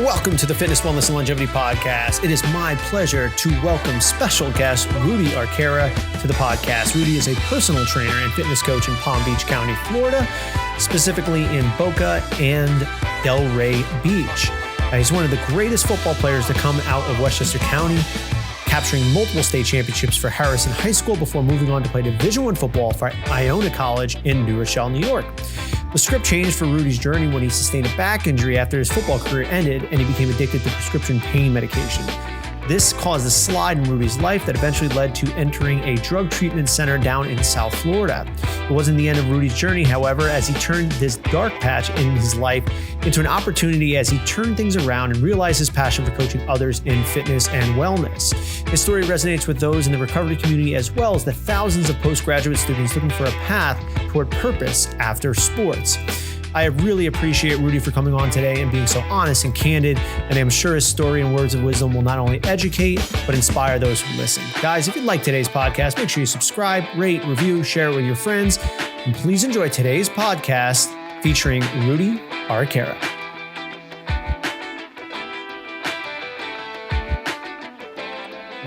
Welcome to the Fitness, Wellness, and Longevity Podcast. It is my pleasure to welcome special guest Rudy Arcara to the podcast. Rudy is a personal trainer and fitness coach in Palm Beach County, Florida, specifically in Boca and Delray Beach. He's one of the greatest football players to come out of Westchester County, capturing multiple state championships for Harrison High School before moving on to play Division I football for Iona College in New Rochelle, New York. The script changed for Rudy's journey when he sustained a back injury after his football career ended and he became addicted to prescription pain medication. This caused a slide in Rudy's life that eventually led to entering a drug treatment center down in South Florida. It wasn't the end of Rudy's journey, however, as he turned this dark patch in his life into an opportunity as he turned things around and realized his passion for coaching others in fitness and wellness. His story resonates with those in the recovery community as well as the thousands of postgraduate students looking for a path toward purpose after sports. I really appreciate Rudy for coming on today and being so honest and candid, and I'm sure his story and words of wisdom will not only educate, but inspire those who listen. Guys, if you like today's podcast, make sure you subscribe, rate, review, share it with your friends, and please enjoy today's podcast featuring Rudy Arcara.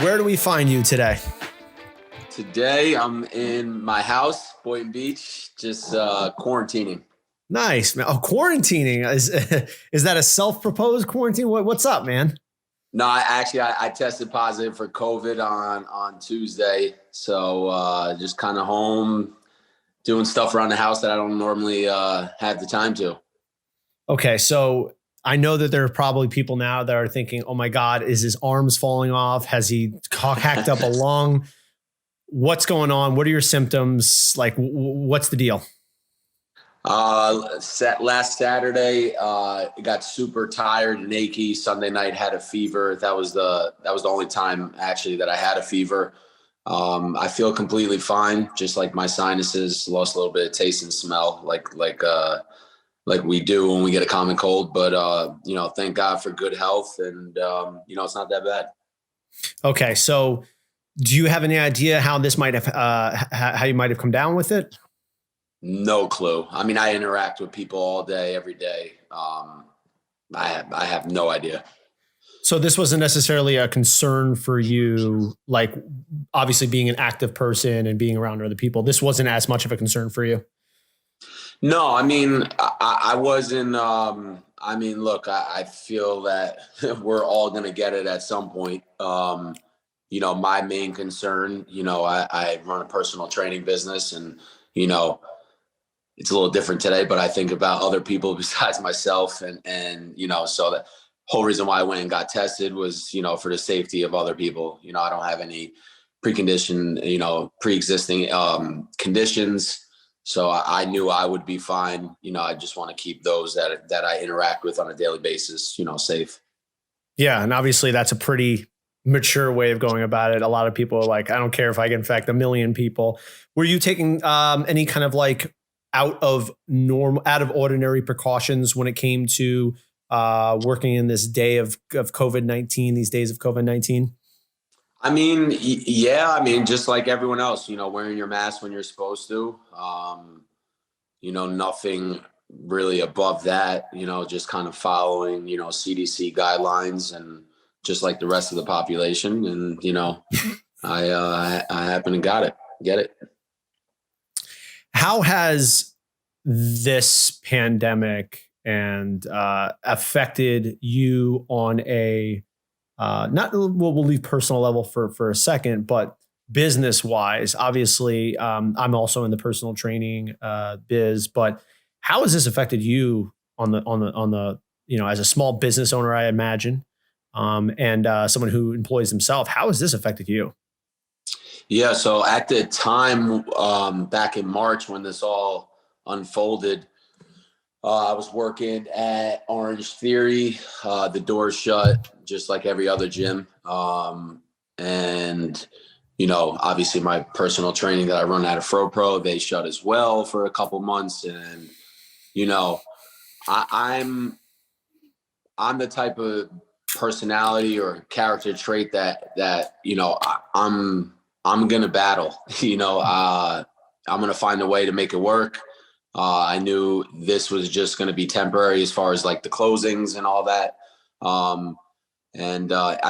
Where do we find you today? Today, I'm in my house, Boynton Beach, just quarantining. Nice, man. Oh, quarantining. Is that a self-proposed quarantine? What's up, man? No, I tested positive for COVID on Tuesday. So just kind of home doing stuff around the house that I don't normally have the time to. Okay. So I know that there are probably people now that are thinking, oh my God, is his arms falling off? Has he hacked up a lung? What's going on? What are your symptoms? Like, what's the deal? Last Saturday, got super tired and achy. Sunday night had a fever. That was the only time actually that I had a fever. I feel completely fine. Just like my sinuses lost a little bit of taste and smell like we do when we get a common cold, but thank God for good health and it's not that bad. Okay. So do you have any idea how this might have, how you might have come down with it? No clue. I mean, I interact with people all day, every day. I have no idea. So this wasn't necessarily a concern for you, like obviously being an active person and being around other people. This wasn't as much of a concern for you. No, I mean, I wasn't. Look, I feel that we're all going to get it at some point. My main concern, I run a personal training business and, it's a little different today, but I think about other people besides myself. And so the whole reason why I went and got tested was, for the safety of other people. I don't have any pre-existing conditions. So I knew I would be fine. I just want to keep those that I interact with on a daily basis, safe. Yeah. And obviously that's a pretty mature way of going about it. A lot of people are like, I don't care if I can infect 1 million people. Were you taking any kind of like out of ordinary precautions when it came to working in this day of COVID-19, these days of COVID-19? I mean, yeah, just like everyone else, wearing your mask when you're supposed to, nothing really above that, just kind of following, CDC guidelines and just like the rest of the population. And, I happen to get it. How has this pandemic and affected you on a we'll leave personal level for a second, but business wise? Obviously, I'm also in the personal training biz, but how has this affected you on the as a small business owner, I imagine, and someone who employs himself? How has this affected you? Yeah. So at the time, back in March when this all unfolded, I was working at Orange Theory, the doors shut just like every other gym. And, obviously my personal training that I run out of FroPro, they shut as well for a couple months. And, I'm the type of personality or character trait that I'm going to battle, I'm going to find a way to make it work. I knew this was just going to be temporary as far as like the closings and all that. I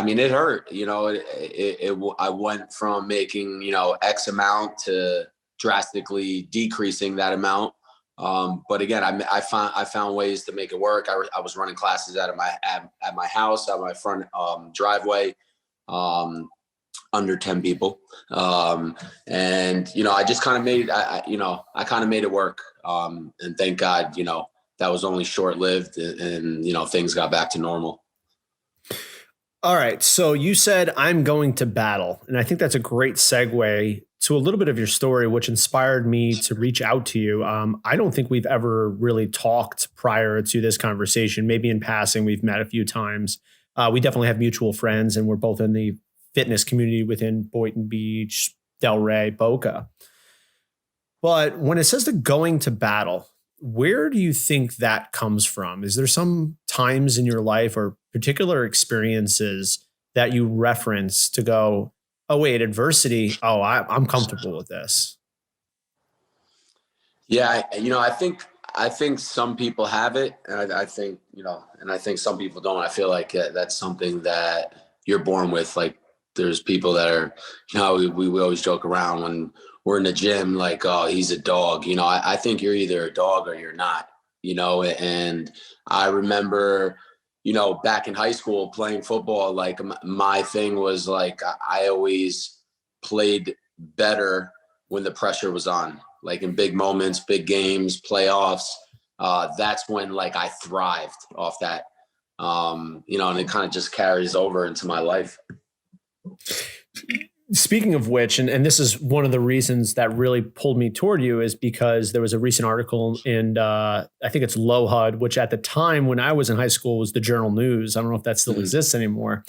mean, it hurt, I went from making, X amount to drastically decreasing that amount. But again, I found ways to make it work. I was running classes at my house, at my front driveway, under 10 people. I just kind of I kind of made it work. And thank God, that was only short lived, and things got back to normal. All right. So you said I'm going to battle. And I think that's a great segue to a little bit of your story, which inspired me to reach out to you. I don't think we've ever really talked prior to this conversation. Maybe in passing, we've met a few times. We definitely have mutual friends, and we're both in the fitness community within Boynton Beach, Delray, Boca. But when it says the going to battle, where do you think that comes from? Is there some times in your life or particular experiences that you reference to go, oh, wait, adversity. Oh, I'm comfortable with this. Yeah. I think some people have it, and I think, and I think some people don't. I feel like that's something that you're born with. Like, there's people that are, we always joke around when we're in the gym, like, oh, he's a dog. I think you're either a dog or you're not, and I remember, back in high school playing football, like my thing was like, I always played better when the pressure was on, like in big moments, big games, playoffs. That's when like I thrived off that, and it kind of just carries over into my life. Speaking of which, and this is one of the reasons that really pulled me toward you, is because there was a recent article in, I think it's LoHUD, which at the time when I was in high school was the Journal News. I don't know if that still exists anymore.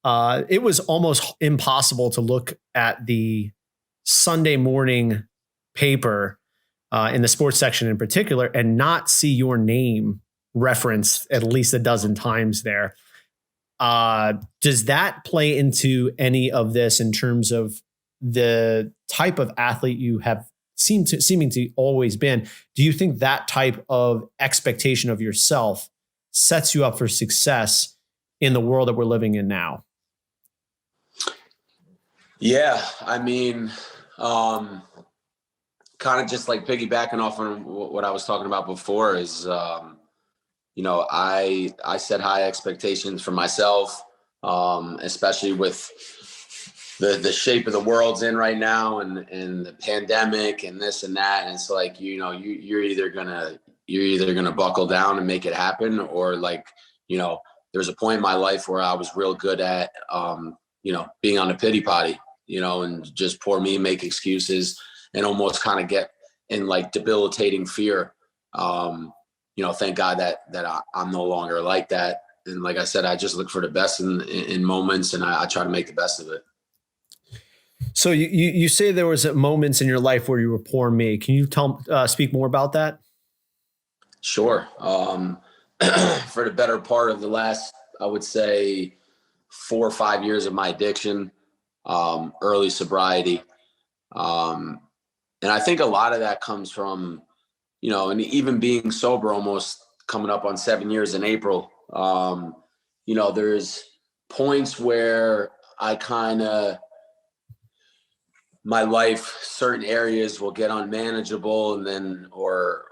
It was almost impossible to look at the Sunday morning paper in the sports section in particular and not see your name referenced at least a dozen times there. Does that play into any of this in terms of the type of athlete you have seeming to always been? Do you think that type of expectation of yourself sets you up for success in the world that we're living in now? Yeah. I mean, kind of just like piggybacking off on what I was talking about before is, I set high expectations for myself, especially with the shape of the world's in right now, and the pandemic and this and that. And it's like, you're either gonna buckle down and make it happen, or like, there's a point in my life where I was real good at, being on a pity potty, and just poor me, make excuses, and almost kind of get in like debilitating fear. Thank God that I'm no longer like that. And like I said, I just look for the best in moments, and I try to make the best of it. So you say there was moments in your life where you were poor me. Can you speak more about that? Sure. For the better part of the last, I would say 4 or 5 years of my addiction, early sobriety. And I think a lot of that comes from, and even being sober, almost coming up on 7 years in April, there's points where my life, certain areas will get unmanageable, and then, or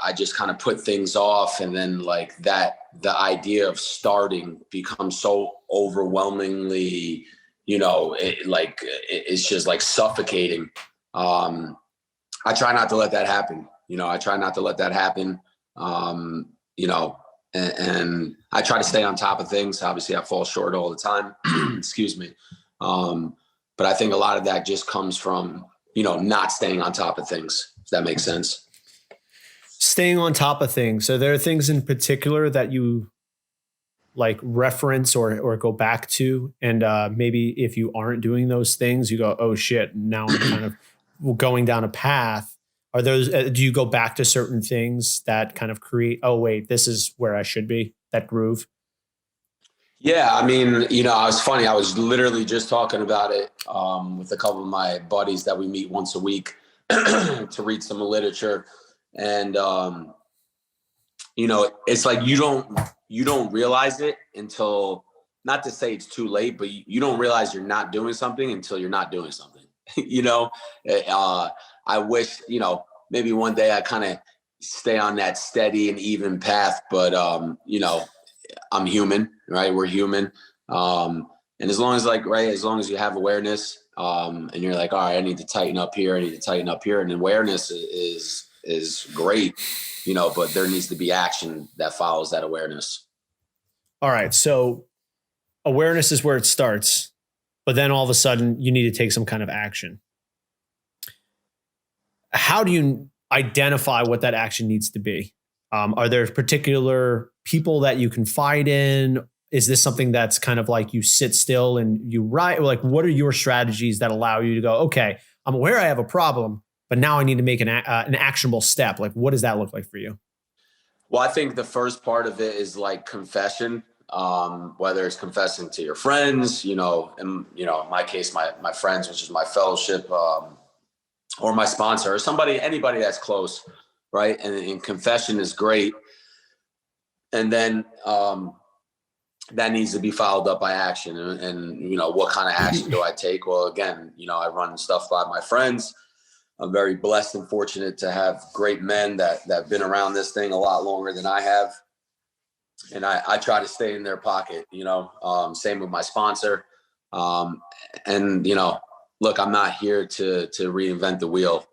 I just kind of put things off. And then like that, the idea of starting becomes so overwhelmingly, it's just like suffocating. I try not to let that happen. I try not to let that happen. And I try to stay on top of things. Obviously I fall short all the time. Excuse me. But I think a lot of that just comes from, not staying on top of things, if that makes sense. Staying on top of things. So there are things in particular that you like reference or go back to. And maybe if you aren't doing those things, you go, oh shit, now I'm kind of going down a path. Are those, do you go back to certain things that kind of create, oh wait, this is where I should be, that groove? Yeah. I mean, it was funny. I was literally just talking about it with a couple of my buddies that we meet once a week to read some literature. And, it's like you don't realize it until, not to say it's too late, but you don't realize you're not doing something until you're not doing something. I wish, maybe one day I kind of stay on that steady and even path, but, I'm human, right? We're human. And as long as you have awareness, and you're like, all right, I need to tighten up here. And awareness is great, but there needs to be action that follows that awareness. All right. So awareness is where it starts, but then all of a sudden you need to take some kind of action. How do you identify what that action needs to be? Are there particular people that you confide in? Is this something that's kind of like you sit still and you write? Like, what are your strategies that allow you to go, okay, I'm aware I have a problem, but now I need to make an actionable step. Like, what does that look like for you? Well, I think the first part of it is like confession, whether it's confessing to your friends, in my case, my friends, which is my fellowship, or my sponsor, or anybody that's close, right? And confession is great. And then that needs to be followed up by action. And what kind of action do I take? Well, again, I run stuff by my friends. I'm very blessed and fortunate to have great men that have been around this thing a lot longer than I have. And I try to stay in their pocket, same with my sponsor. Look, I'm not here to reinvent the wheel.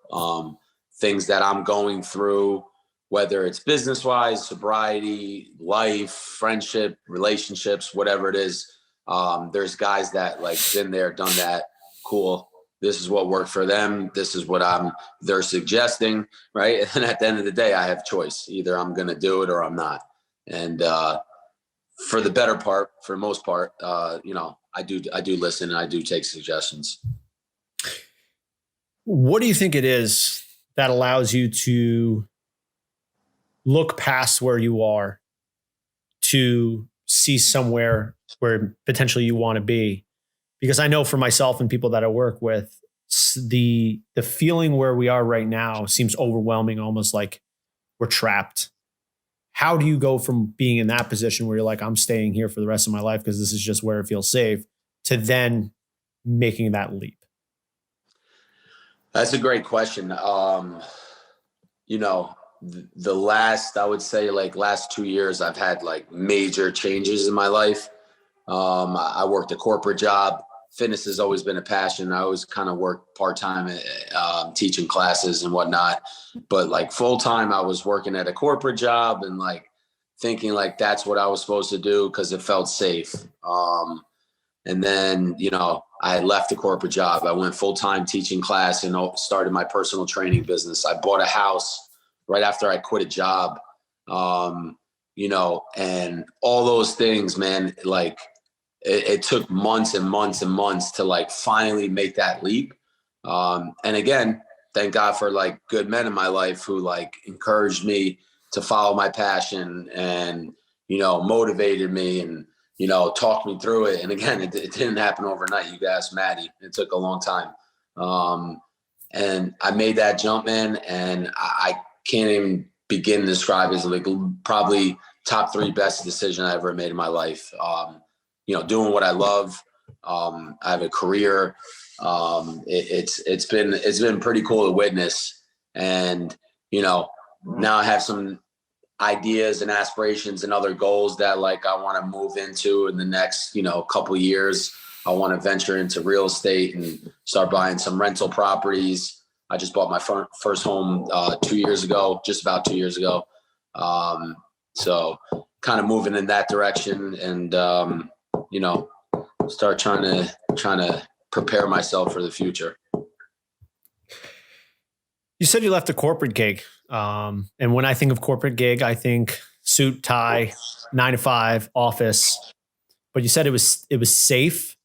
Things that I'm going through, whether it's business-wise, sobriety, life, friendship, relationships, whatever it is, there's guys that like been there, done that. Cool. This is what worked for them. This is what they're suggesting, right? And at the end of the day, I have choice. Either I'm going to do it or I'm not. And for the most part, I do listen and I do take suggestions. What do you think it is that allows you to look past where you are to see somewhere where potentially you want to be? Because I know for myself and people that I work with, the feeling where we are right now seems overwhelming, almost like we're trapped. How do you go from being in that position where you're like, I'm staying here for the rest of my life because this is just where it feels safe, to then making that leap? That's a great question. The last, I would say last 2 years, I've had like major changes in my life. I worked a corporate job. Fitness has always been a passion. I always kind of worked part-time, teaching classes and whatnot, but like full-time, I was working at a corporate job and like thinking like that's what I was supposed to do because it felt safe. And then, I had left the corporate job. I went full-time teaching class and started my personal training business. I bought a house right after I quit a job, and all those things, man, like it took months and months and months to like finally make that leap. And again, thank God for like good men in my life who like encouraged me to follow my passion and, motivated me and, talked me through it. And again, it didn't happen overnight. You guys, Maddie, it took a long time. And I made that jump, man. And I can't even begin to describe it as like probably top 3 best decision I ever made in my life. Doing what I love. I have a career. It's been pretty cool to witness. And, now I have some ideas and aspirations and other goals that like I want to move into in the next, couple of years. I want to venture into real estate and start buying some rental properties. I just bought my first home 2 years ago, just about 2 years ago. So kind of moving in that direction and, start trying to prepare myself for the future. You said you left a corporate gig. And when I think of corporate gig, I think suit, tie, 9 to 5 office, but you said it was safe.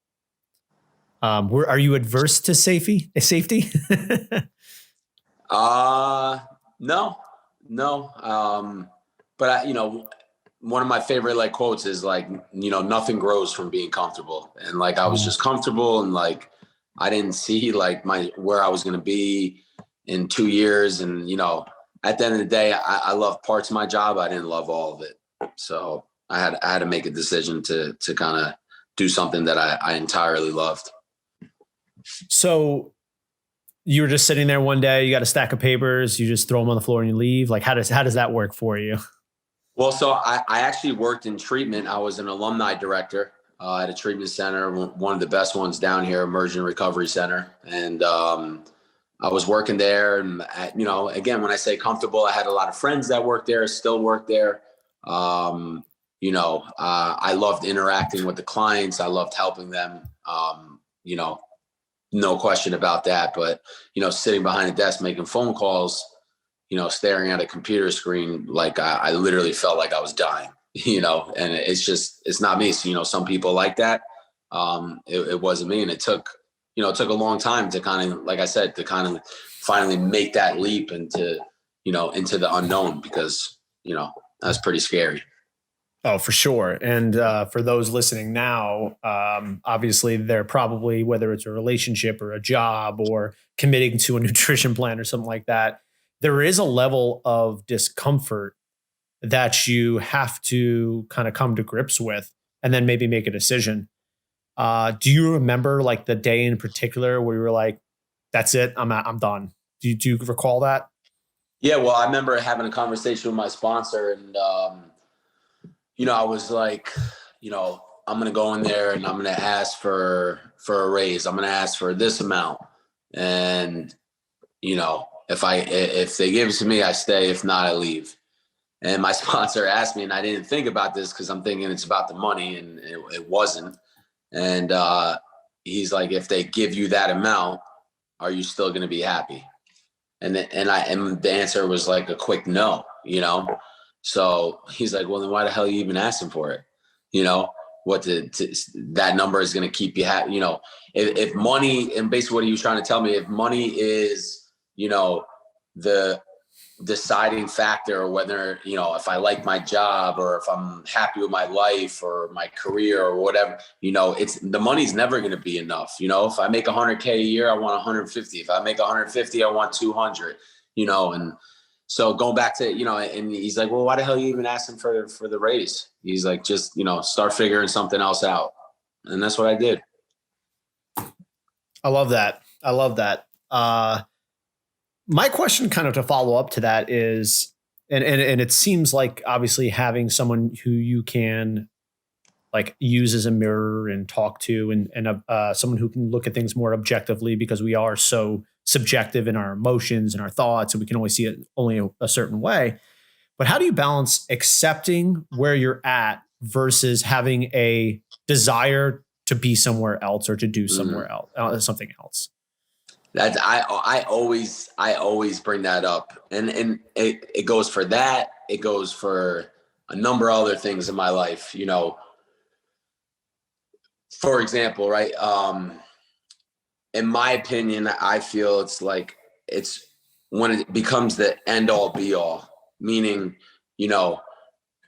Are you adverse to safety? No. But one of my favorite like quotes is like, nothing grows from being comfortable. And like, I was just comfortable and like, I didn't see like where I was going to be in 2 years. And, at the end of the day, I love parts of my job. I didn't love all of it. So I had to make a decision to kind of do something that I entirely loved. So you were just sitting there one day, you got a stack of papers, you just throw them on the floor and you leave. Like, how does that work for you? Well, so I actually worked in treatment. I was an alumni director at a treatment center, one of the best ones down here, Emergent Recovery Center. And I was working there, and again, when I say comfortable, I had a lot of friends that worked there, still work there. I loved interacting with the clients. I loved helping them. No question about that. But, sitting behind a desk, making phone calls, staring at a computer screen, like I literally felt like I was dying, and it's not me. So, some people like that. It wasn't me. And it took a long time to kind of, like I said, to kind of finally make that leap into the unknown, because, that's pretty scary. Oh, for sure. And for those listening now, obviously they're probably, whether it's a relationship or a job or committing to a nutrition plan or something like that, there is a level of discomfort that you have to kind of come to grips with and then maybe make a decision. Do you remember like the day in particular where you were like, that's it, I'm done? Do you recall that? Yeah, well, I remember having a conversation with my sponsor, and I was like, I'm going to go in there and I'm going to ask for a raise. I'm going to ask for this amount. And, if they give it to me, I stay. If not, I leave. And my sponsor asked me, and I didn't think about this because I'm thinking it's about the money, and it wasn't. And he's like, if they give you that amount, are you still going to be happy? And the answer was like a quick no, So he's like, well, then why the hell are you even asking for it? That number is going to keep you happy. If money, and basically what he was trying to tell me, if money is, the deciding factor, or whether, if I like my job or if I'm happy with my life or my career or whatever, the money's never going to be enough. If I make $100K a year, I want 150. If I make 150, I want 200, and so going back to, and he's like, well, why the hell are you even asking for the raise? He's like, just, start figuring something else out. And that's what I did. I love that. My question kind of to follow up to that is, and it seems like obviously having someone who you can like use as a mirror and talk to, and someone who can look at things more objectively, because we are so subjective in our emotions and our thoughts, and we can only see it only a certain way. But how do you balance accepting where you're at versus having a desire to be somewhere else or to do somewhere else, something else? That I always bring that up, and it goes for that. It goes for a number of other things in my life. For example, right? In my opinion, I feel it's when it becomes the end all be all. Meaning,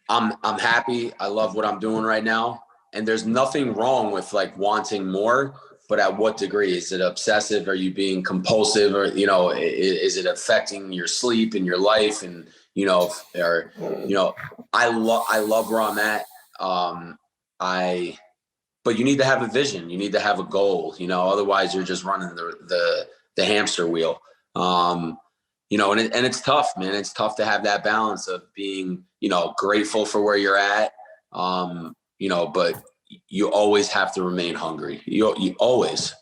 I'm happy. I love what I'm doing right now, and there's nothing wrong with like wanting more. But at what degree? Is it obsessive? Are you being compulsive? Or, is it affecting your sleep and your life? And, I love where I'm at. But you need to have a vision. You need to have a goal, otherwise you're just running the hamster wheel. And it's tough, man. It's tough to have that balance of being, grateful for where you're at. But you always have to remain hungry. You always,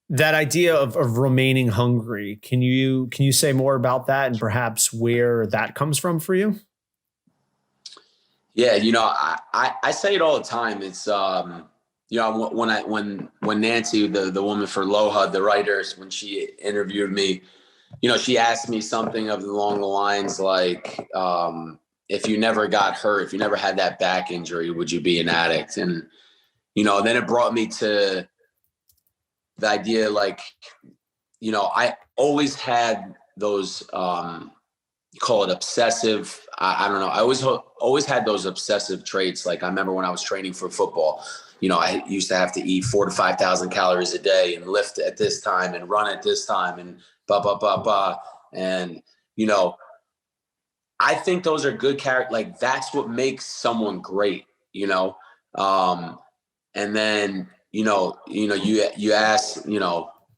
That idea of remaining hungry. Can you say more about that and perhaps where that comes from for you? Yeah. I say it all the time. It's, when Nancy, the woman for LOHA, the writers, when she interviewed me, she asked me something along the lines like, if you never got hurt, if you never had that back injury, would you be an addict? And, then it brought me to the idea, like, I always had those, call it obsessive. I don't know. I always had those obsessive traits. Like I remember when I was training for football, I used to have to eat 4,000 to 5,000 calories a day and lift at this time and run at this time and blah, blah, blah, blah. And, I think those are good character. Like, that's what makes someone great, and then, you ask,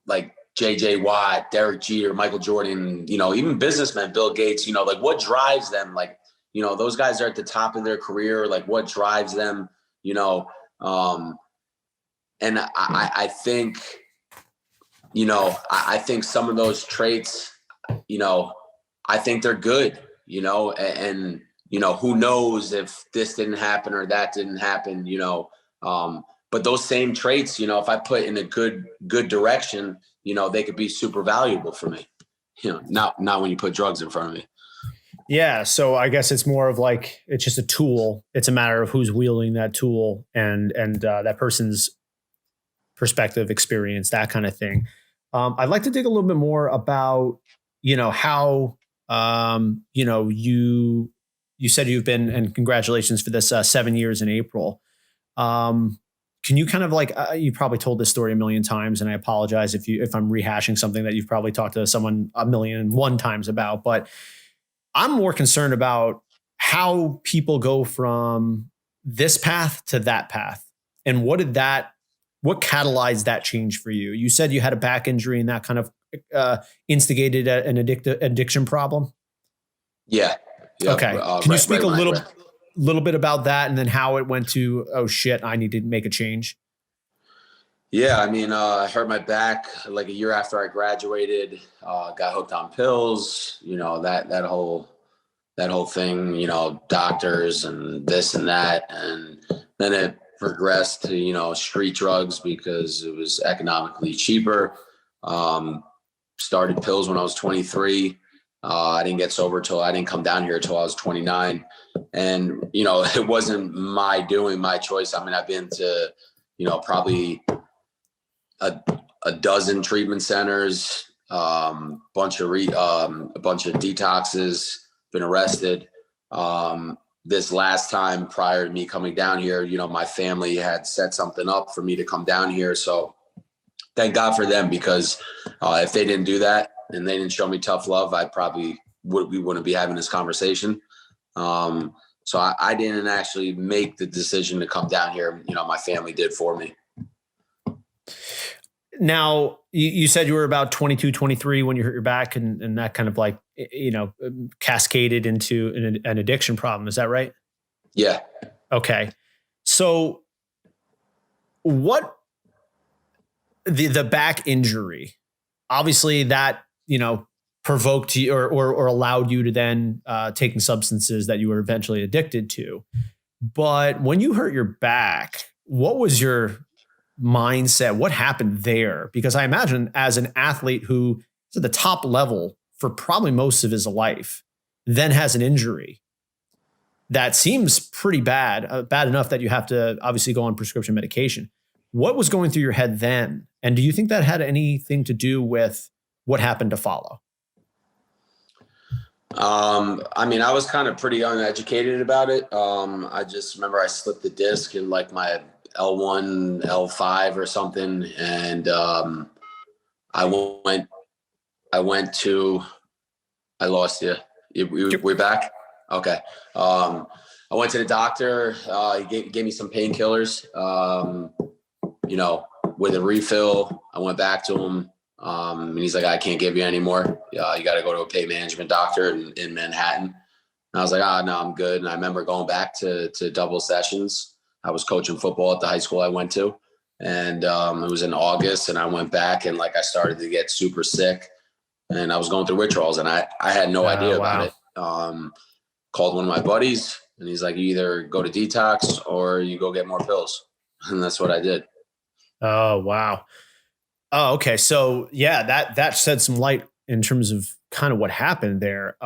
like JJ Watt, Derek Jeter, Michael Jordan, even businessmen, Bill Gates, like what drives them? Like, those guys are at the top of their career. Like what drives them, and I think, I think some of those traits, I think they're good, and who knows if this didn't happen or that didn't happen, but those same traits, if I put in a good direction, they could be super valuable for me, not when you put drugs in front of me. Yeah. So I guess it's more of like, it's just a tool. It's a matter of who's wielding that tool and that person's perspective, experience, that kind of thing. I'd like to dig a little bit more about, how, you said you've been, and congratulations for this 7 years in April. Can you kind of like, you probably told this story a million times, and I apologize if I'm rehashing something that you've probably talked to someone 1,000,001 times about, but I'm more concerned about how people go from this path to that path. And what catalyzed that change for you? You said you had a back injury and that kind of instigated an addiction problem. Yeah. Okay. Can you speak a little bit about that, and then how it went to, oh shit, I need to make a change? Yeah. I mean, I hurt my back like a year after I graduated, got hooked on pills, that whole thing, doctors and this and that. And then it progressed to, street drugs because it was economically cheaper. Started pills when I was 23. I didn't get sober I didn't come down here till I was 29. And, it wasn't my doing, my choice. I mean, I've been to, probably a dozen treatment centers, a bunch of detoxes, been arrested. This last time prior to me coming down here, my family had set something up for me to come down here. So thank God for them, because if they didn't do that and they didn't show me tough love, we wouldn't be having this conversation. So I didn't actually make the decision to come down here. My family did for me. Now, you said you were about 22, 23 when you hurt your back, and that kind of like, cascaded into an addiction problem. Is that right? Yeah. Okay. So what the back injury, obviously that, provoked you or allowed you to then taking substances that you were eventually addicted to. But when you hurt your back, what was your mindset? What happened there? Because I imagine as an athlete who is at the top level for probably most of his life, then has an injury that seems pretty bad enough that you have to obviously go on prescription medication. What was going through your head then? And do you think that had anything to do with what happened to follow? I mean, I was kind of pretty uneducated about it. I just remember I slipped the disc in like my L1, L5 or something. And, I lost you. We're back. Okay. I went to the doctor. He gave me some painkillers, with a refill. I went back to him. And he's like, I can't give you any more. You got to go to a pain management doctor in Manhattan. And I was like, no, I'm good. And I remember going back to double sessions. I was coaching football at the high school I went to. And it was in August, and I went back, and like I started to get super sick, and I was going through withdrawals, and I had no idea about it. Called one of my buddies, and he's like, you either go to detox or you go get more pills. And that's what I did. Oh, wow. Oh, okay. So yeah, that shed some light in terms of kind of what happened there.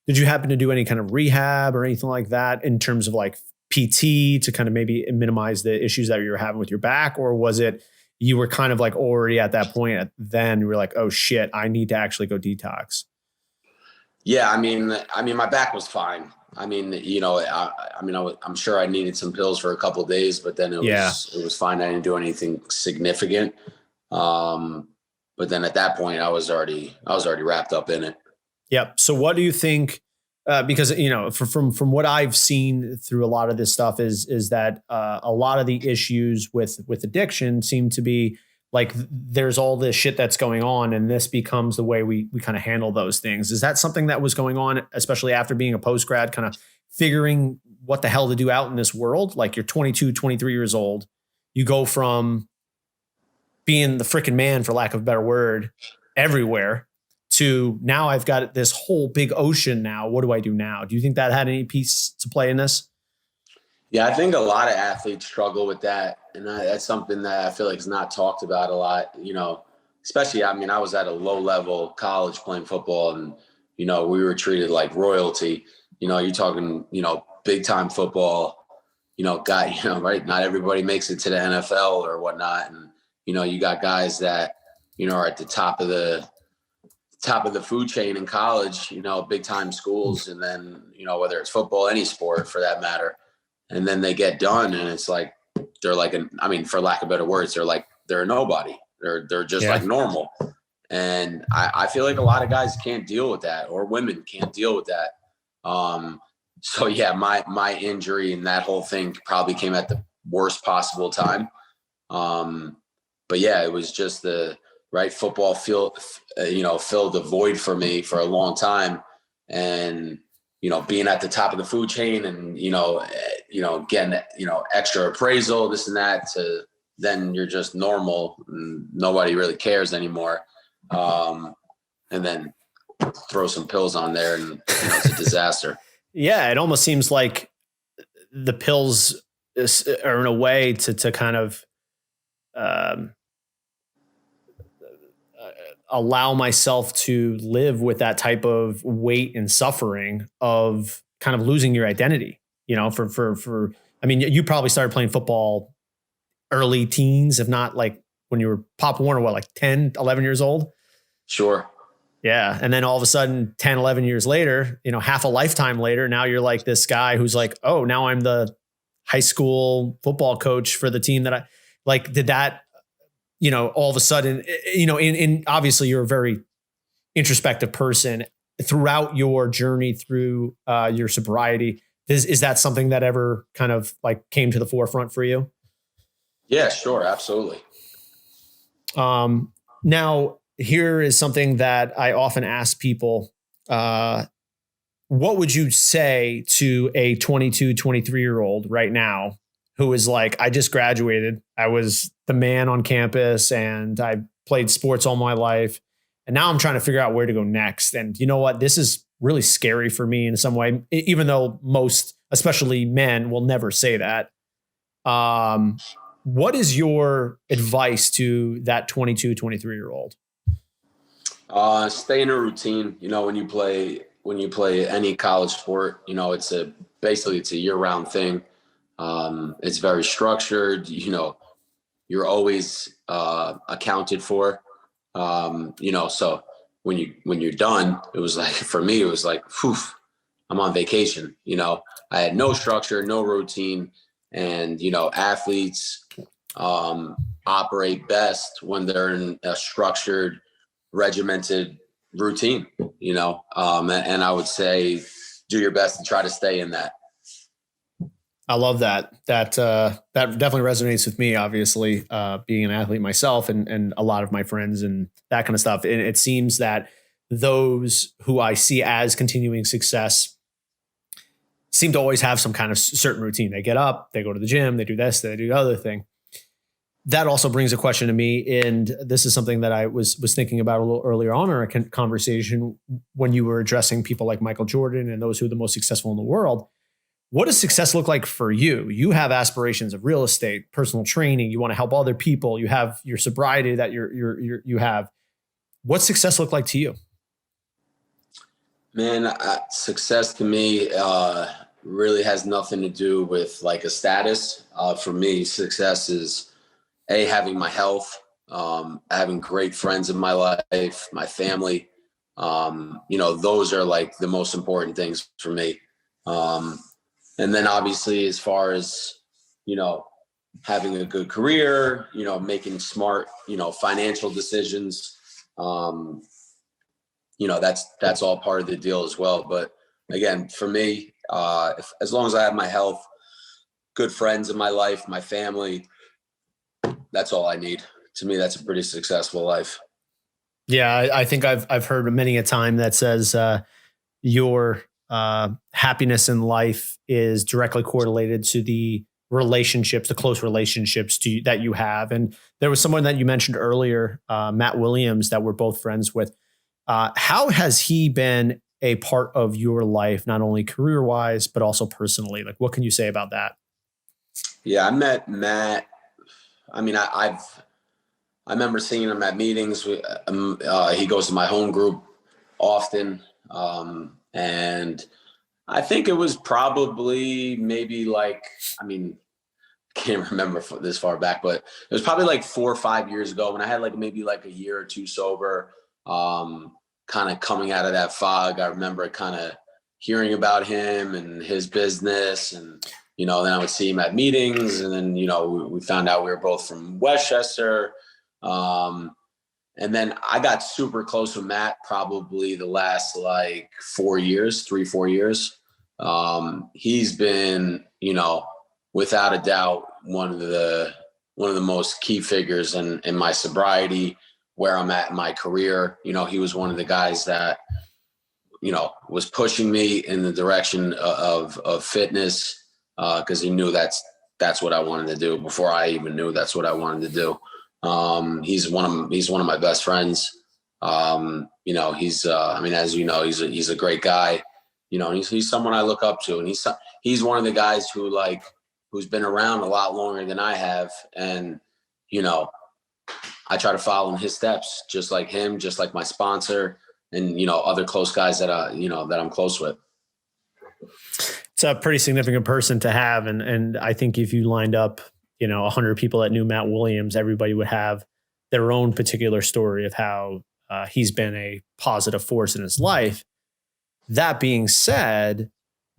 Did you happen to do any kind of rehab or anything like that in terms of like PT to kind of maybe minimize the issues that you were having with your back? Or was it, you were kind of like already at that point then you were like, oh shit, I need to actually go detox? Yeah. I mean, my back was fine. I mean, I'm sure I needed some pills for a couple of days, but then it was fine. I didn't do anything significant. But then at that point I was already wrapped up in it. Yep. So what do you think? Because from what I've seen through a lot of this stuff is that a lot of the issues with addiction seem to be like there's all this shit that's going on, and this becomes the way we kind of handle those things. Is that something that was going on, especially after being a post grad, kind of figuring what the hell to do out in this world? Like you're 22, 23 years old, you go from being the freaking man, for lack of a better word, everywhere, to now I've got this whole big ocean now. What do I do now? Do you think that had any piece to play in this? Yeah, I think a lot of athletes struggle with that. And that's something that I feel like is not talked about a lot, especially, I mean, I was at a low level college playing football, and, we were treated like royalty. You're talking, big time football, right. Not everybody makes it to the NFL or whatnot. And, you got guys that, are at the top of the food chain in college, big time schools. And then, whether it's football, any sport for that matter. And then they get done and it's like, they're like, for lack of better words, they're a nobody. They're just like normal. And I feel like a lot of guys can't deal with that, or women can't deal with that. So yeah, my injury and that whole thing probably came at the worst possible time. But yeah, it was just the right football filled the void for me for a long time. And, being at the top of the food chain and, getting, extra appraisal, this and that, to then you're just normal and nobody really cares anymore. And then throw some pills on there and it's a disaster. Yeah. It almost seems like the pills are in a way to kind of, allow myself to live with that type of weight and suffering of kind of losing your identity, you probably started playing football early teens, if not like when you were Pop Warner, like 10, 11 years old? Sure. Yeah. And then all of a sudden 10, 11 years later, half a lifetime later, now you're like this guy who's like, oh, now I'm the high school football coach for the team that I like. Did that, all of a sudden, in obviously you're a very introspective person throughout your journey through your sobriety. Is that something that ever kind of like came to the forefront for you? Yeah, sure. Absolutely. Now here is something that I often ask people. What would you say to a 22, 23-year-old right now who is like, I just graduated. I was the man on campus and I played sports all my life. And now I'm trying to figure out where to go next. And you know what? This is really scary for me in some way, even though most, especially men, will never say that. What is your advice to that 22, 23-year-old? Stay in a routine. When you play any college sport, it's a year-round thing. It's very structured, you're always accounted for. So when you're done, it was like, for me, it was like, phew, I'm on vacation. I had no structure, no routine. And, athletes operate best when they're in a structured, regimented routine, and I would say do your best to try to stay in that. I love that. That definitely resonates with me, obviously, being an athlete myself and a lot of my friends and that kind of stuff. And it seems that those who I see as continuing success seem to always have some kind of certain routine. They get up, they go to the gym, they do this, they do the other thing. That also brings a question to me. And this is something that I was thinking about a little earlier on in our conversation when you were addressing people like Michael Jordan and those who are the most successful in the world. What does success look like for you? You have aspirations of real estate, personal training. You want to help other people. You have your sobriety that you have. What's success look like to you? Man, success to me really has nothing to do with like a status. For me, success is having my health, having great friends in my life, my family. Those are like the most important things for me. And then obviously, as far as, having a good career, making smart, financial decisions, That's all part of the deal as well. But again, for me, as long as I have my health, good friends in my life, my family, that's all I need. To me, that's a pretty successful life. Yeah, I think I've heard many a time that says your happiness in life is directly correlated to the relationships, the close relationships that you have. And there was someone that you mentioned earlier, Matt Williams, that we're both friends with. How has he been a part of your life, not only career-wise, but also personally? Like, what can you say about that? Yeah, I met Matt. I mean, I remember seeing him at meetings. He goes to my home group often. And I think it was probably maybe can't remember this far back, but it was probably like 4 or 5 years ago when I had maybe a year or two sober, kind of coming out of that fog. I remember kind of hearing about him and his business, and, then I would see him at meetings, and then, we found out we were both from Westchester. And then I got super close with Matt probably the last 4 years, 3-4 years. He's been, without a doubt, one of the most key figures in my sobriety, where I'm at in my career. He was one of the guys that, was pushing me in the direction of fitness, because he knew that's what I wanted to do before I even knew that's what I wanted to do. He's one of my best friends. He's a great guy. He's someone I look up to, and he's one of the guys who's been around a lot longer than I have. And, I try to follow in his steps, just like him, just like my sponsor, and, other close guys that I'm close with. It's a pretty significant person to have. And I think if you lined up, 100 people that knew Matt Williams, everybody would have their own particular story of how he's been a positive force in his life. That being said,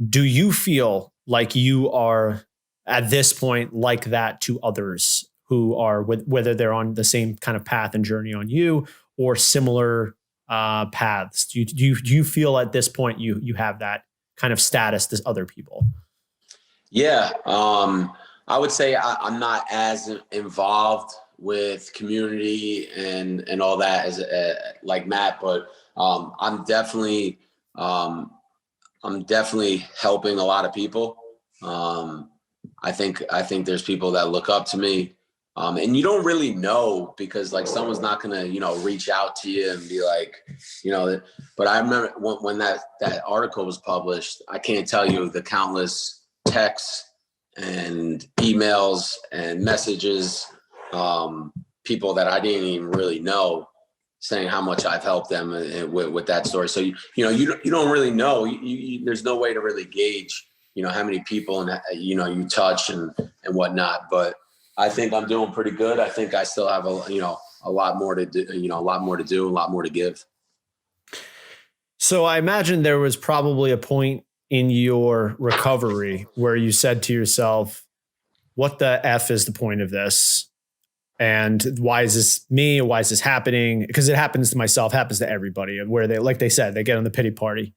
do you feel like you are at this point like that to others who are, whether they're on the same kind of path and journey on you or similar paths? Do you feel at this point you have that kind of status as other people? Yeah. I would say I'm not as involved with community and all that as like Matt, but I'm definitely helping a lot of people. I think there's people that look up to me, and you don't really know, because someone's not gonna reach out to you and be like, But I remember when that article was published, I can't tell you the countless texts and emails and messages, people that I didn't even really know, saying how much I've helped them with that story. So you don't really know. There's no way to really gauge how many people and you touch and whatnot. But I think I'm doing pretty good. I think I still have a lot more to do. A lot more to do, a lot more to give. So I imagine there was probably a point in your recovery where you said to yourself, what the F is the point of this? And why is this me? Why is this happening? Because it happens to myself, happens to everybody, where they, like they said, they get on the pity party.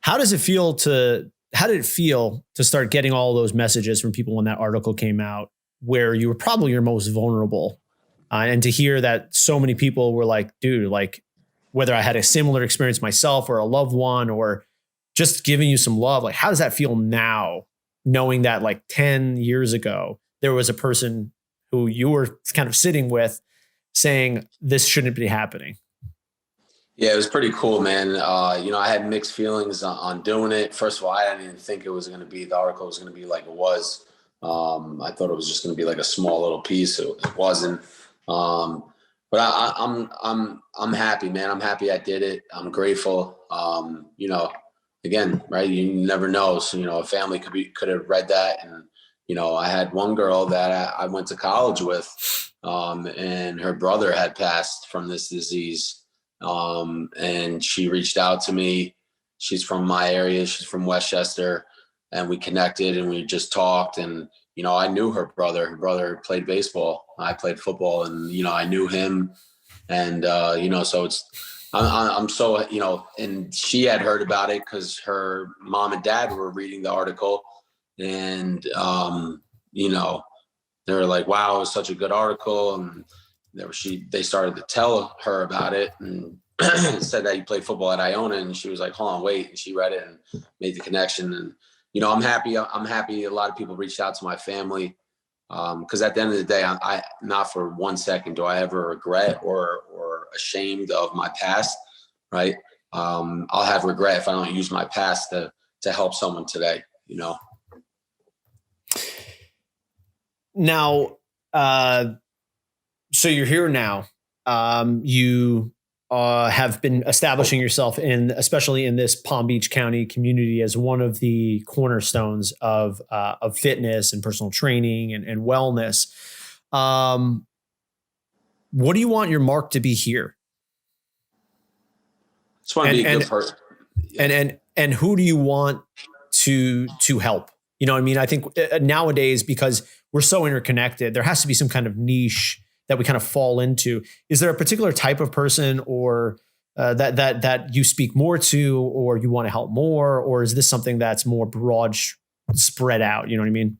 How did it feel to start getting all those messages from people when that article came out, where you were probably your most vulnerable? And to hear that so many people were like, dude, whether I had a similar experience myself or a loved one, or just giving you some love, how does that feel now, knowing that 10 years ago, there was a person who you were kind of sitting with saying this shouldn't be happening? Yeah, it was pretty cool, man. I had mixed feelings on doing it. First of all, I didn't even think the article was going to be like it was. I thought it was just going to be a small little piece. It wasn't. But I'm happy, man. I'm happy I did it. I'm grateful. Again, right, you never know. So, a family could have read that. And, I had one girl that I went to college with, and her brother had passed from this disease. And she reached out to me. She's from my area. She's from Westchester, and we connected and we just talked. And, I knew her brother. Her brother played baseball. I played football, and, I knew him. And, so I'm so, and she had heard about it because her mom and dad were reading the article, and, they were like, wow, it was such a good article. And they started to tell her about it, and said that he played football at Iona, and she was like, hold on, wait. And she read it and made the connection. And, I'm happy. A lot of people reached out to my family. Because at the end of the day, I not for 1 second do I ever regret or ashamed of my past, right? I'll have regret if I don't use my past to help someone today, Now, so you're here now. You have been establishing yourself especially in this Palm Beach County community, as one of the cornerstones of fitness and personal training and wellness. What do you want your mark to be here? I just want to be a good person. And who do you want to help? You know what I mean? I think nowadays, because we're so interconnected, there has to be some kind of niche that we kind of fall into. Is there a particular type of person or that you speak more to, or you want to help more, or is this something that's more broad spread out? You know what I mean?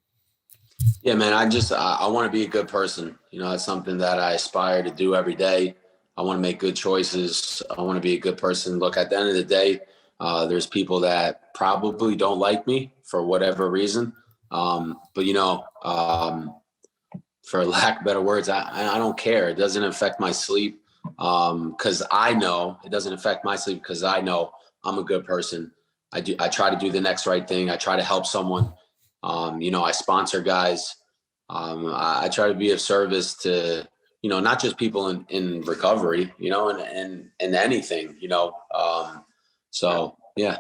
Yeah, man, I want to be a good person. That's something that I aspire to do every day. I want to make good choices. I want to be a good person. Look, at the end of the day, there's people that probably don't like me for whatever reason. But for lack of better words, I don't care. It doesn't affect my sleep. Cause I know it doesn't affect my sleep, because I know I'm a good person. I try to do the next right thing. I try to help someone. I sponsor guys. I try to be of service to, not just people in recovery, and anything, so yeah.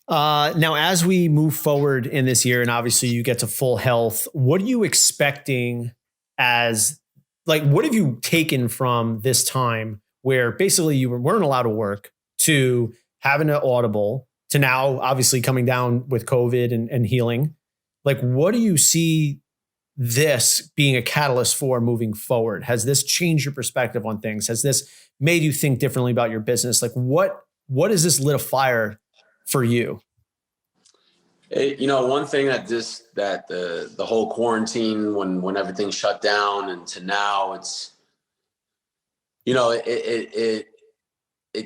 Now, as we move forward in this year, and obviously you get to full health, what are you expecting what have you taken from this time where basically you weren't allowed to work, to having an audible, to now obviously coming down with COVID and healing? Like, what do you see this being a catalyst for moving forward? Has this changed your perspective on things? Has this made you think differently about your business? Like, what has this lit a fire for you? One thing that the whole quarantine, when everything shut down, and to now, it's, it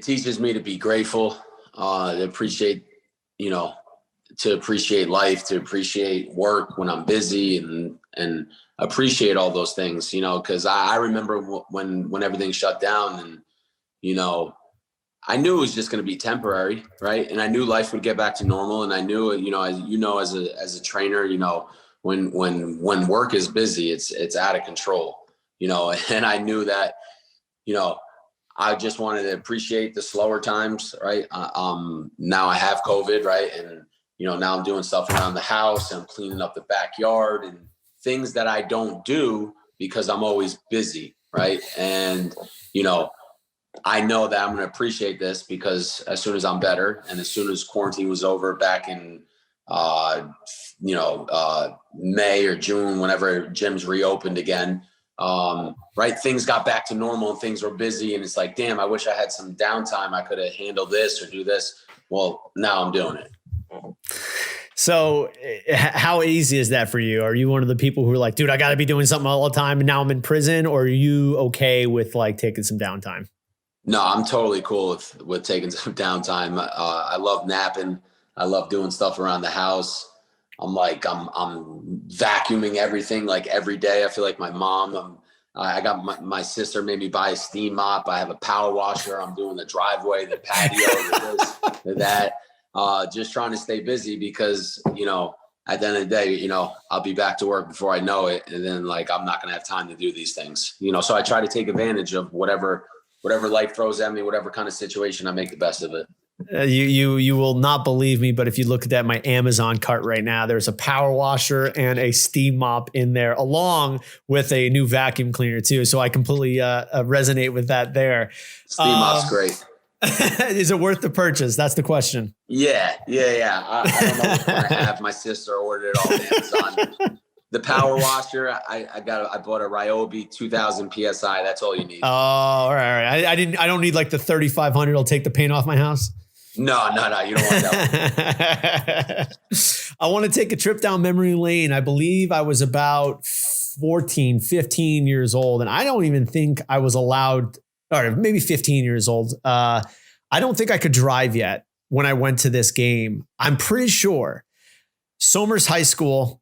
teaches me to be grateful, to appreciate, to appreciate life, to appreciate work when I'm busy, and appreciate all those things, because I remember when everything shut down, and, I knew it was just going to be temporary, right? And I knew life would get back to normal. And I knew, as a trainer, when work is busy, it's out of control, and I knew that, I just wanted to appreciate the slower times, right? Now I have COVID, right? And, now I'm doing stuff around the house, and I'm cleaning up the backyard, and things that I don't do because I'm always busy, right? And, I know that I'm going to appreciate this, because as soon as I'm better, and as soon as quarantine was over back in, May or June, whenever gyms reopened again, right, things got back to normal and things were busy. And it's like, damn, I wish I had some downtime. I could have handled this or do this. Well, now I'm doing it. So how easy is that for you? Are you one of the people who are like, dude, I got to be doing something all the time, and now I'm in prison? Or are you okay with like taking some downtime? No, I'm totally cool with taking some downtime. I love napping. I love doing stuff around the house. I'm vacuuming everything like every day. I feel like my mom. I got my sister made me buy a steam mop. I have a power washer. I'm doing the driveway, the patio, the this, that. Just trying to stay busy, because, at the end of the day, I'll be back to work before I know it. And then I'm not going to have time to do these things, so I try to take advantage of whatever life throws at me, whatever kind of situation, I make the best of it. You will not believe me, but if you look at my Amazon cart right now, there's a power washer and a steam mop in there, along with a new vacuum cleaner too. So I completely resonate with that there. Steam mop's great. Is it worth the purchase? That's the question. Yeah. I don't know what I have. My sister ordered it all on Amazon. the power washer. I bought a Ryobi 2000 PSI. That's all you need. Oh, all right. I don't need like the 3,500. I'll take the paint off my house. No. You don't want that one. I want to take a trip down memory lane. I believe I was about 14, 15 years old. And I don't even think I was allowed, or maybe 15 years old. I don't think I could drive yet when I went to this game. I'm pretty sure Somers High School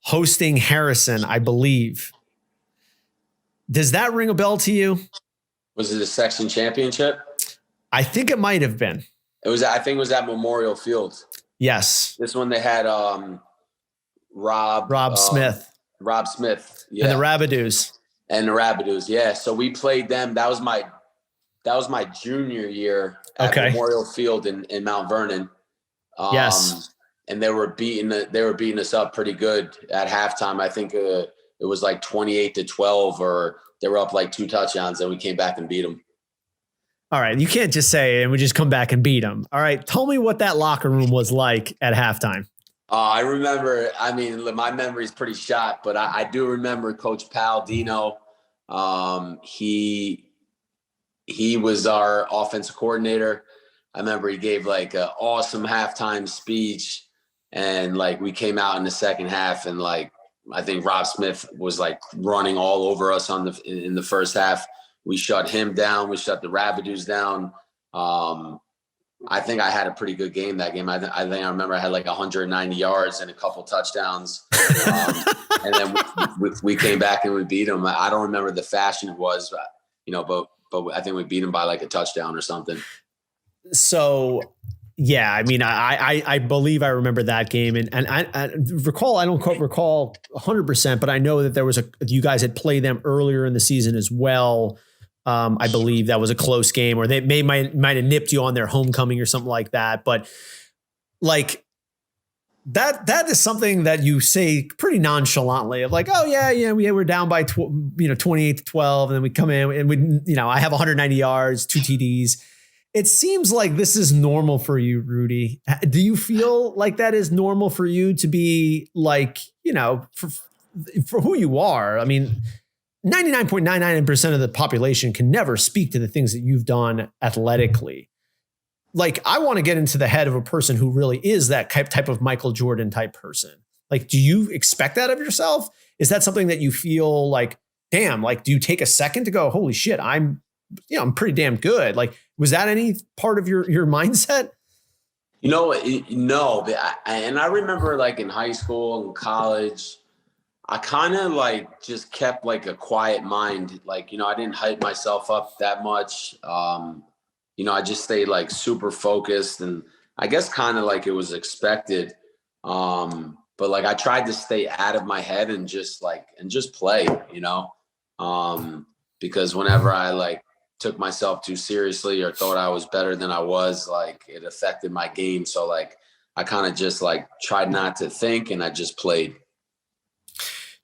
hosting Harrison, I believe. Does that ring a bell to you? Was it a section championship? I think it might have been. I think it was at Memorial Field. Yes. This one they had Rob Smith. Rob Smith. Yeah. And the Rabideus. Yeah. So we played them. That was my junior year at Memorial Field in Mount Vernon. Yes. And they were beating us up pretty good at halftime. I think it was like 28-12, or they were up like 2 touchdowns, and we came back and beat them. All right. You can't just say, and we just come back and beat them. All right. Tell me what that locker room was like at halftime. I remember, my memory is pretty shot, but I do remember Coach Palladino. He was our offensive coordinator. I remember he gave like an awesome halftime speech, and like we came out in the second half, and like I think Rob Smith was like running all over us in the first half. We shut him down. We shut the Rabideus down. I think I had a pretty good game that game. I think I remember I had like 190 yards and a couple touchdowns. And then we came back and we beat them. I don't remember the fashion it was, but I think we beat them by like a touchdown or something. So, yeah, I believe I remember that game, and I recall, I don't recall 100%, but I know that you guys had played them earlier in the season as well. I believe that was a close game, or they might have nipped you on their homecoming or something like that. But like that is something that you say pretty nonchalantly of like, oh yeah, we were down by 28-12, and then we come in and I have 190 yards, 2 TDs. It seems like this is normal for you, Rudy. Do you feel like that is normal for you to be like, for who you are? I mean, 99.99% of the population can never speak to the things that you've done athletically. Like, I want to get into the head of a person who really is that type of Michael Jordan type person. Like, do you expect that of yourself? Is that something that you feel like, damn, like, do you take a second to go, holy shit, I'm pretty damn good. Like, was that any part of your mindset? No. And I remember like in high school and college, I kind of like just kept like a quiet mind. Like, I didn't hype myself up that much. I just stayed like super focused, and I guess kind of like it was expected. But like I tried to stay out of my head and just play, because whenever I like took myself too seriously or thought I was better than I was, like it affected my game. So like I kind of just like tried not to think, and I just played.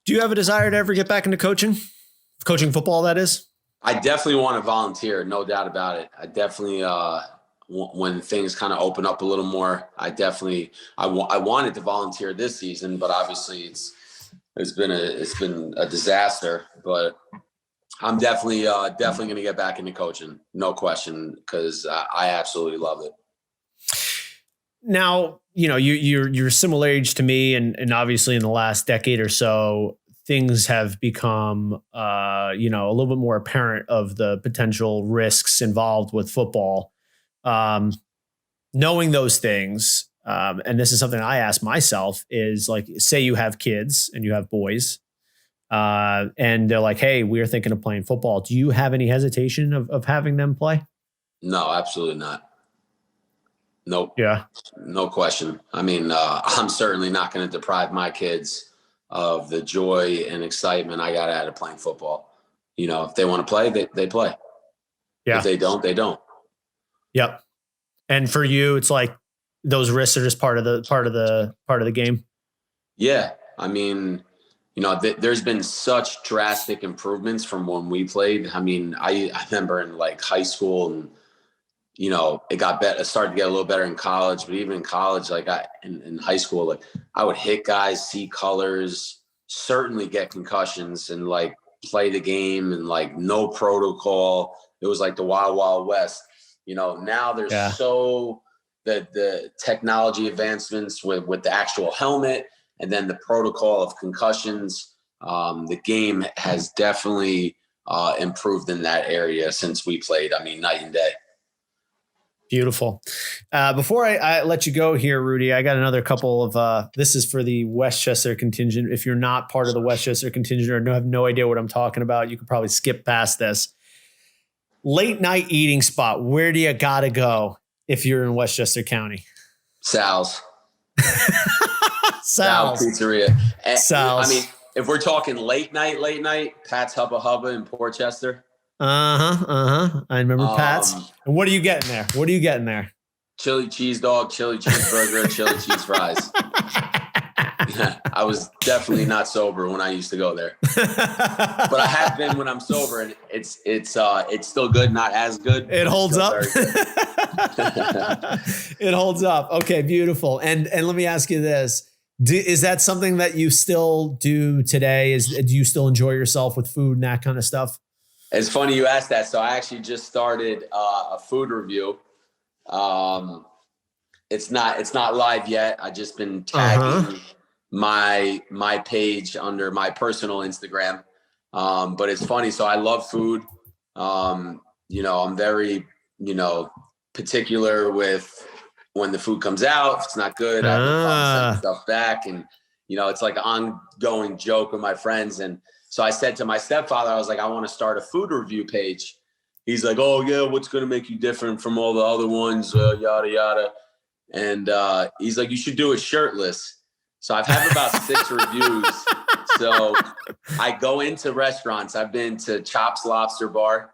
Do you have a desire to ever get back into coaching football, that is? I definitely want to volunteer. No doubt about it. I definitely, when things kind of open up a little more, I wanted to volunteer this season, but obviously it's been a disaster, but I'm definitely going to get back into coaching. No question. Cause I absolutely love it. Now, you're similar age to me, and obviously in the last decade or so, things have become, a little bit more apparent of the potential risks involved with football. Knowing those things, and this is something I ask myself, is like, say you have kids and you have boys, and they're like, hey, we're thinking of playing football. Do you have any hesitation of having them play? No, absolutely not. Nope. Yeah. No question. I'm certainly not going to deprive my kids of the joy and excitement I got out of playing football. If they want to play, they play. Yeah. If they don't, they don't. Yep. And for you, it's like those risks are just part of the game. Yeah. There's been such drastic improvements from when we played. I remember in like high school, and it got better. It started to get a little better in college, but even in college, like in high school, like I would hit guys, see colors. certainly get concussions and like play the game and like no protocol. It was like the Wild Wild West. Now there's the technology advancements with the actual helmet and then the protocol of concussions. The game has definitely improved in that area since we played. I mean, night and day. Beautiful. Before I let you go here, Rudy, I got another couple of, this is for the Westchester contingent. If you're not part of the Westchester contingent or have no idea what I'm talking about, you could probably skip past this. Late night eating spot. Where do you got to go if you're in Westchester County? Sal's. Sal's Pizzeria. Sal's. I mean, if we're talking late night, Pat's Hubba Hubba in Portchester. I remember Pat's. And what are you getting there? Chili cheese dog, chili cheeseburger, chili cheese fries. I was definitely not sober when I used to go there, but I have been when I'm sober, and it's still good, not as good. It holds up. It holds up. Okay, beautiful. And let me ask you this: is that something that you still do today? Do you still enjoy yourself with food and that kind of stuff? It's funny you asked that. So I actually just started a food review. It's not live yet. I just been tagging my page under my personal Instagram. But it's funny. So I love food. I'm very, particular with when the food comes out. If it's not good, I send stuff back. And, it's like an ongoing joke with my friends. And so I said to my stepfather, I was like, I want to start a food review page. He's like, oh yeah, what's going to make you different from all the other ones? Yada, yada. And he's like, you should do it shirtless. So I've had about 6 reviews. So I go into restaurants. I've been to Chops Lobster Bar.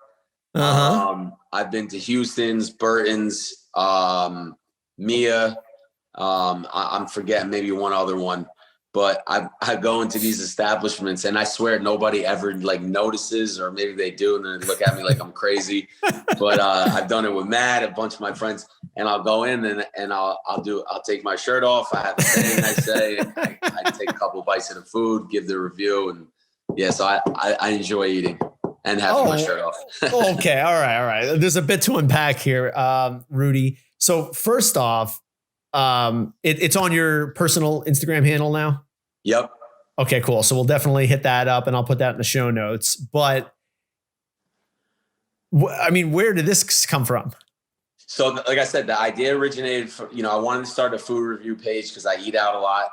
I've been to Houston's, Burton's, Mia. I'm forgetting maybe one other one. But I go into these establishments and I swear nobody ever like notices, or maybe they do and then they look at me like I'm crazy. But I've done it with Matt, a bunch of my friends, and I'll go in and I'll take my shirt off. I have a thing I say, I take a couple of bites of the food, give the review, and yeah. So I enjoy eating and having my shirt off. Okay, all right. There's a bit to unpack here, Rudy. So first off, it's on your personal Instagram handle now? Yep. Okay, cool. So we'll definitely hit that up and I'll put that in the show notes. But where did this come from? So like I said, the idea originated from, I wanted to start a food review page because I eat out a lot.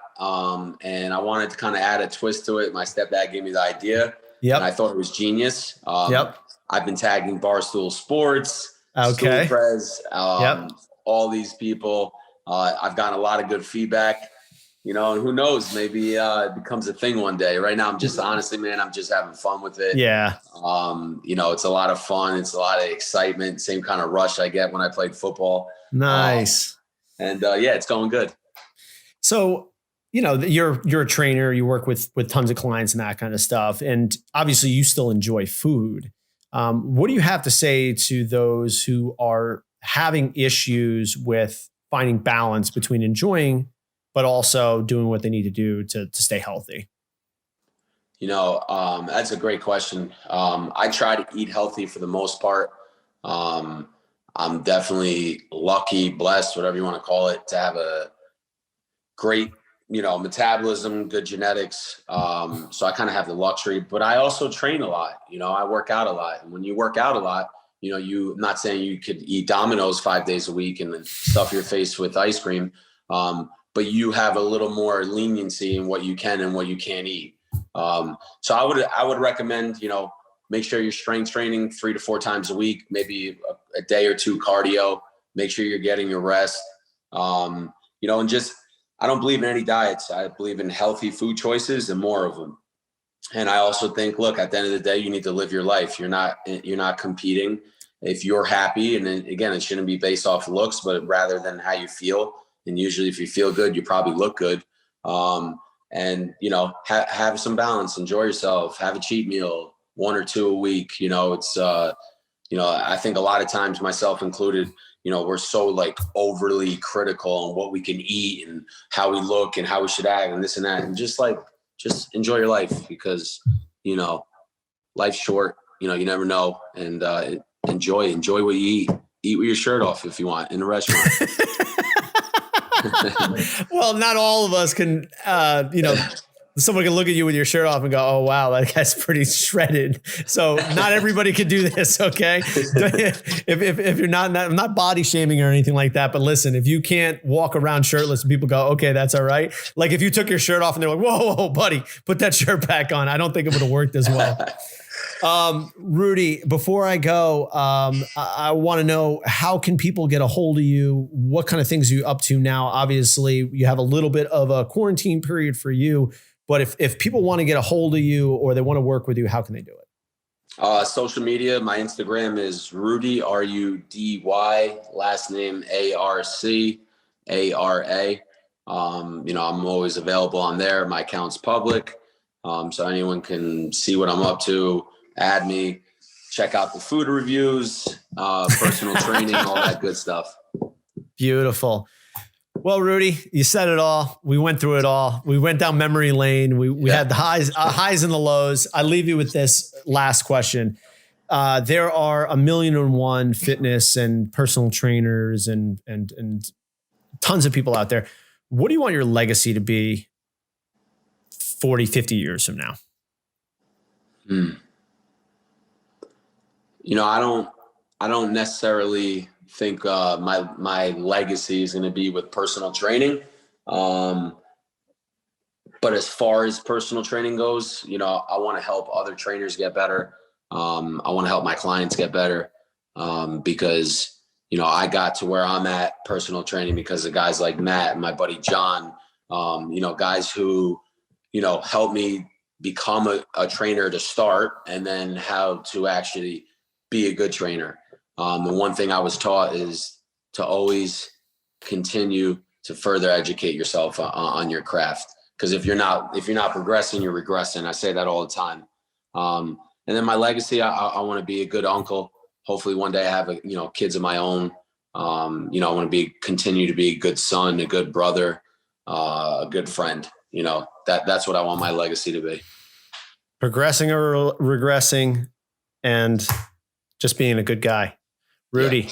And I wanted to kind of add a twist to it. My stepdad gave me the idea. Yep. And I thought it was genius. Yep. I've been tagging Barstool Sports, okay, Stool Press, all these people. I've gotten a lot of good feedback, and who knows, maybe it becomes a thing one day. Right now, I'm just honestly, man, I'm just having fun with it. Yeah. It's a lot of fun. It's a lot of excitement. Same kind of rush I get when I played football. Nice. It's going good. So, you're a trainer, you work with tons of clients and that kind of stuff. And obviously you still enjoy food. What do you have to say to those who are having issues with finding balance between enjoying, but also doing what they need to do to stay healthy? That's a great question. I try to eat healthy for the most part. I'm definitely lucky, blessed, whatever you want to call it, to have a great, metabolism, good genetics. So I kind of have the luxury, but I also train a lot. I work out a lot. And when you work out a lot, I'm not saying you could eat Domino's 5 days a week and then stuff your face with ice cream. But you have a little more leniency in what you can and what you can't eat. So I would recommend, make sure you're strength training 3 to 4 times a week, maybe a day or 2 cardio, make sure you're getting your rest. And just, I don't believe in any diets. I believe in healthy food choices and more of them. And I also think, look, at the end of the day, you need to live your life. You're not competing. If you're happy, and then, again, it shouldn't be based off looks, but rather than how you feel. And usually if you feel good, you probably look good. And, have some balance, enjoy yourself, have a cheat meal, 1 or 2 a week. I think a lot of times, myself included, we're so like overly critical on what we can eat and how we look and how we should act and this and that. And just just enjoy your life because, you know, life's short, you know, you never know. And enjoy what you eat with your shirt off if you want in a restaurant. Well, not all of us can, someone can look at you with your shirt off and go, oh, wow, that guy's pretty shredded. So not everybody can do this. Okay. if you're not, I'm not body shaming or anything like that, but listen, if you can't walk around shirtless and people go, okay, that's all right. Like if you took your shirt off and they're like, whoa, buddy, put that shirt back on. I don't think it would have worked as well. Rudy, before I go, I want to know, how can people get a hold of you? What kind of things are you up to now? Obviously, you have a little bit of a quarantine period for you, but if people want to get a hold of you or they want to work with you, how can they do it? Social media, my Instagram is Rudy, Rudy, last name Arcara. I'm always available on there. My account's public. So anyone can see what I'm up to, add me, check out the food reviews, personal training, all that good stuff. Beautiful. Well, Rudy, you said it all. We went through it all. We went down memory lane. We had the highs and the lows. I leave you with this last question. There are 1,000,001 fitness and personal trainers and tons of people out there. What do you want your legacy to be 40, 50 years from now? You know, I don't necessarily think my legacy is going to be with personal training. But as far as personal training goes, you know, I want to help other trainers get better. I want to help my clients get better because, you know, I got to where I'm at personal training because of guys like Matt and my buddy John, guys who, you know, helped me become a trainer to start and then how to actually be a good trainer. The one thing I was taught is to always continue to further educate yourself on your craft. Because if you're not progressing, you're regressing. I say that all the time. And then my legacy, I want to be a good uncle. Hopefully one day I have kids of my own. I want to continue to be a good son, a good brother, a good friend. You know, that's what I want my legacy to be. Progressing or regressing, and just being a good guy. Rudy,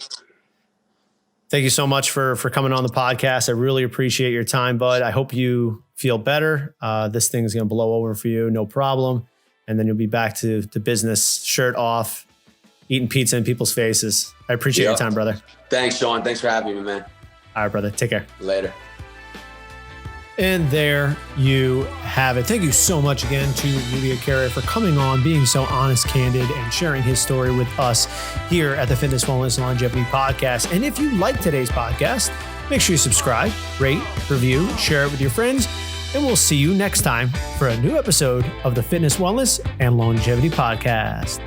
thank you so much for coming on the podcast. I really appreciate your time, bud. I hope you feel better. This thing is going to blow over for you. No problem. And then you'll be back to business, shirt off, eating pizza in people's faces. I appreciate your time, brother. Thanks, Sean. Thanks for having me, man. All right, brother. Take care. Later. And there you have it. Thank you so much again to Rudy Arcara for coming on, being so honest, candid, and sharing his story with us here at the Fitness, Wellness, and Longevity Podcast. And if you like today's podcast, make sure you subscribe, rate, review, share it with your friends, and we'll see you next time for a new episode of the Fitness, Wellness, and Longevity Podcast.